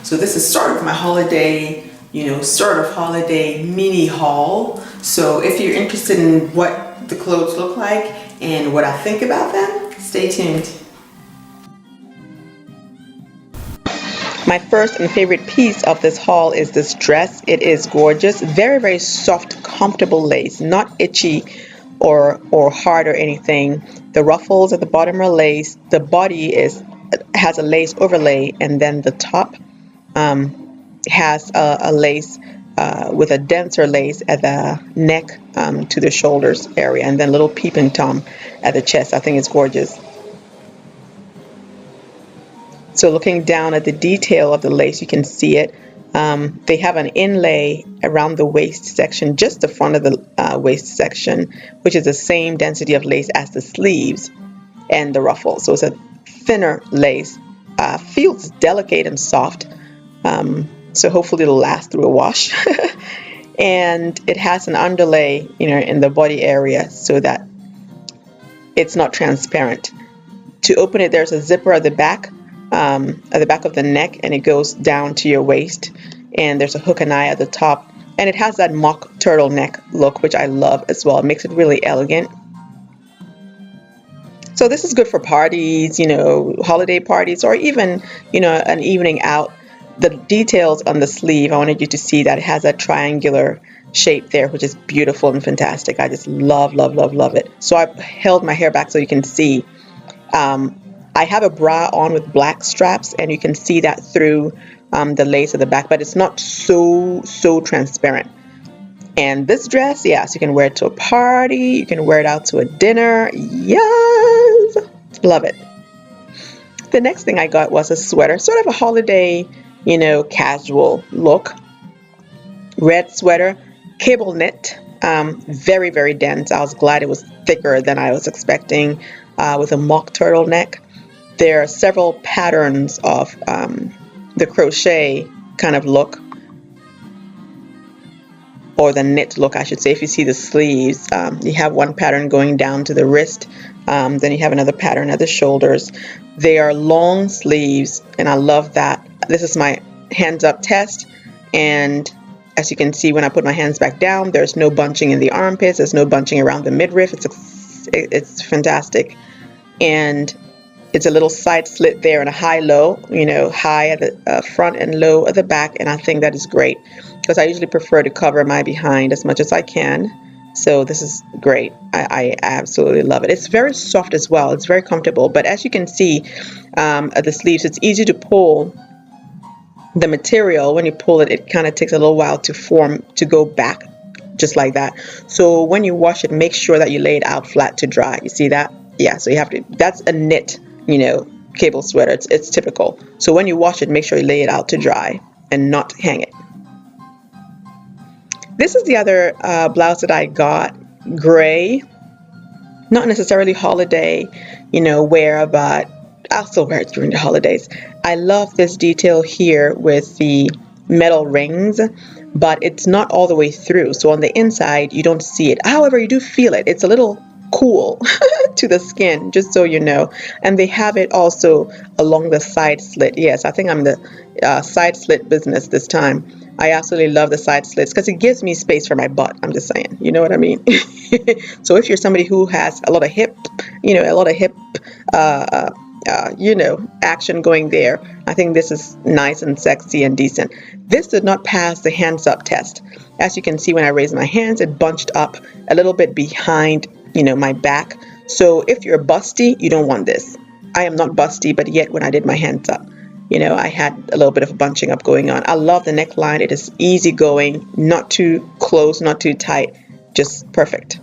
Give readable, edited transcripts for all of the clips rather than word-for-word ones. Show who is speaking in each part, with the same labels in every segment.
Speaker 1: So this is sort of my holiday, sort of holiday mini haul. So if you're interested in what the clothes look like and what I think about them, stay tuned. My first and favorite piece of this haul is this dress. It is gorgeous, very, very soft, comfortable lace, not itchy or hard or anything. The ruffles at the bottom are lace. The body has a lace overlay, and then the top has a lace with a denser lace at the neck to the shoulders area, and then little peeping tom at the chest. I think it's gorgeous. So looking down at the detail of the lace, you can see it. They have an inlay around the waist section, just the front of the waist section, which is the same density of lace as the sleeves and the ruffles. So it's a thinner lace. Feels delicate and soft. So hopefully it'll last through a wash. And it has an underlay, in the body area so that it's not transparent. To open it, there's a zipper at the back of the neck, and it goes down to your waist, and there's a hook and eye at the top, and it has that mock turtleneck look, which I love as well. It makes it really elegant. So this is good for parties, holiday parties, or even an evening out. The details on the sleeve, I wanted you to see that it has a triangular shape there, which is beautiful and fantastic. I just love, love, love, love it. So I held my hair back so you can see. I have a bra on with black straps, and you can see that through the lace at the back, but it's not so transparent. And this dress, yes, you can wear it to a party, you can wear it out to a dinner. Yes, love it. The next thing I got was a sweater, sort of a holiday, casual look. Red sweater, cable knit, very, very dense. I was glad it was thicker than I was expecting, with a mock turtleneck. There are several patterns of the crochet kind of look, or the knit look, I should say. If you see the sleeves, you have one pattern going down to the wrist, then you have another pattern at the shoulders. They are long sleeves, and I love that. This is my hands up test, and as you can see, when I put my hands back down, there's no bunching in the armpits, there's no bunching around the midriff. It's fantastic. And it's a little side slit there and a high-low, high at the front and low at the back, and I think that is great because I usually prefer to cover my behind as much as I can. So this is great. I absolutely love it. It's very soft as well. It's very comfortable, but as you can see at the sleeves, it's easy to pull. The material, when you pull it, it kind of takes a little while to form, to go back, just like that. So when you wash it, make sure that you lay it out flat to dry. You see that? Yeah, so you have to, that's a knit, cable sweater. It's typical. So when you wash it, make sure you lay it out to dry and not hang it. This is the other blouse that I got, gray. Not necessarily holiday, wear, but I'll still wear it during the holidays. I love this detail here with the metal rings, but it's not all the way through. So on the inside, you don't see it. However, you do feel it. It's a little cool to the skin, just so you know. And they have it also along the side slit. Yes, I think I'm the side slit business this time. I absolutely love the side slits because it gives me space for my butt. I'm just saying, you know what I mean? So if you're somebody who has a lot of hip, action going there, I think this is nice and sexy and decent. This did not pass the hands up test. As you can see, when I raised my hands, it bunched up a little bit behind, my back. So if you're busty, you don't want this. I am not busty, but yet when I did my hands up, I had a little bit of bunching up going on. I love the neckline. It is easy going, not too close, not too tight, just perfect.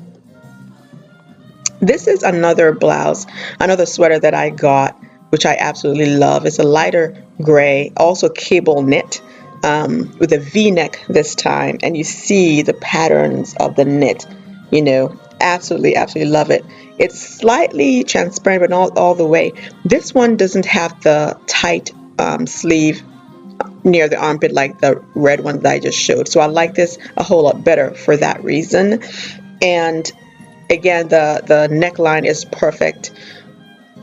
Speaker 1: This is another blouse, another sweater that I got, which I absolutely love. It's a lighter gray, also cable knit, with a V-neck this time, and you see the patterns of the knit, absolutely, absolutely love it. It's slightly transparent, but not all the way. This one doesn't have the tight sleeve near the armpit like the red one that I just showed. So I like this a whole lot better for that reason. And again, the neckline is perfect.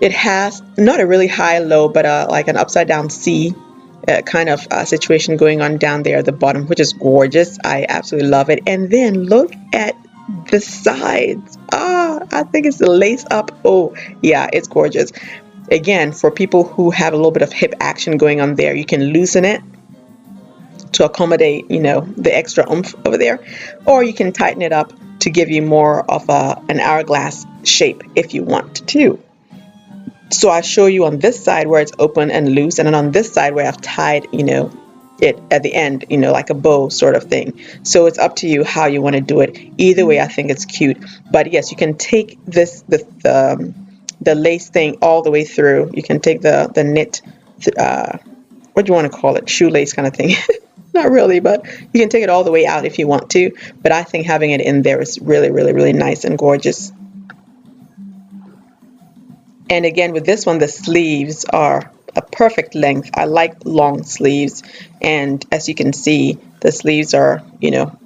Speaker 1: It has not a really high low, but like an upside down C kind of situation going on down there at the bottom, which is gorgeous. I absolutely love it. And then look at the sides. I think it's the lace up. Oh yeah, it's gorgeous. Again, for people who have a little bit of hip action going on there, you can loosen it to accommodate, the extra oomph over there, or you can tighten it up to give you more of an hourglass shape if you want to. So I show you on this side where it's open and loose, and then on this side where I've tied, it at the end, like a bow sort of thing. So it's up to you how you want to do it. Either way, I think it's cute. But yes, you can take the lace thing all the way through. You can take the knit, what do you want to call it, shoelace kind of thing. Not really, but you can take it all the way out if you want to. But I think having it in there is really, really, really nice and gorgeous. And again, with this one, the sleeves are a perfect length. I like long sleeves. And as you can see, the sleeves are,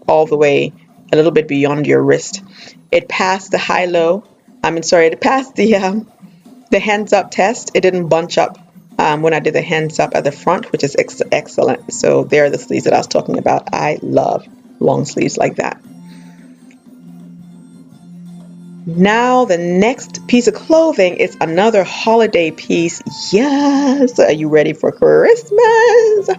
Speaker 1: all the way a little bit beyond your wrist. It passed the high-low. It passed the hands up test. It didn't bunch up when I did the hands up at the front, which is excellent. So there are the sleeves that I was talking about. I love long sleeves like that. Now the next piece of clothing is another holiday piece. Yes! Are you ready for Christmas?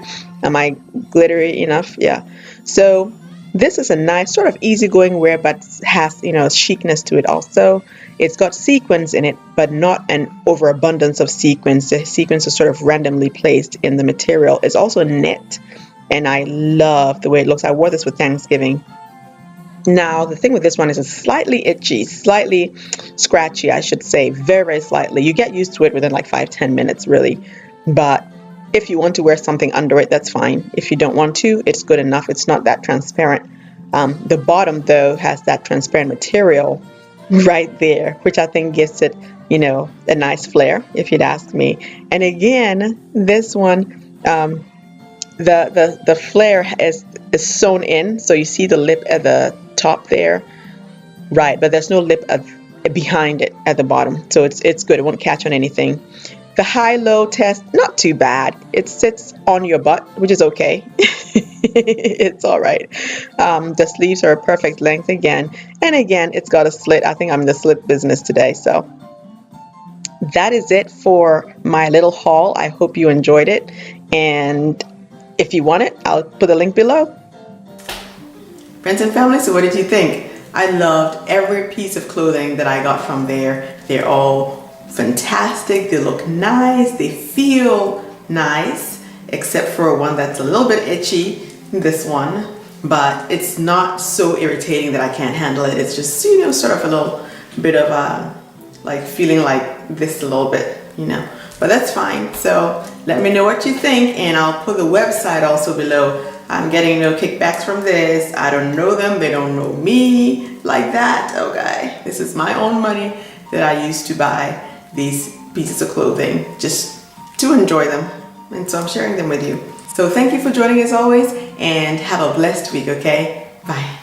Speaker 1: Am I glittery enough? Yeah. So this is a nice sort of easygoing wear, but has, chicness to it also. It's got sequins in it, but not an overabundance of sequins. The sequins are sort of randomly placed in the material. It's also knit, and I love the way it looks. I wore this for Thanksgiving. Now, the thing with this one is it's slightly itchy, slightly scratchy, I should say, very, very slightly. You get used to it within like 5-10 minutes, really. But if you want to wear something under it, that's fine. If you don't want to, it's good enough. It's not that transparent. The bottom, though, has that transparent material right there, which I think gives it, a nice flare, if you'd ask me. And again, this one, the flare is sewn in, so you see the lip at the top there, right? But there's no lip behind it at the bottom, so it's good. It won't catch on anything. The high-low test, not too bad. It sits on your butt, which is okay. It's all right. The sleeves are a perfect length again, and again, it's got a slit. I think I'm in the slit business today, so. That is it for my little haul. I hope you enjoyed it, and if you want it, I'll put a link below. Friends and family, so what did you think? I loved every piece of clothing that I got from there. They're all fantastic. They look nice. They feel nice, except for one that's a little bit itchy, this one. But it's not so irritating that I can't handle it. It's just, sort of a little bit of like feeling like this a little bit, But that's fine. So let me know what you think, and I'll put the website also below. I'm getting no kickbacks from this. I don't know them. They don't know me like that. Okay. This is my own money that I used to buy these pieces of clothing just to enjoy them. And so I'm sharing them with you. So thank you for joining as always, and have a blessed week, okay? Bye.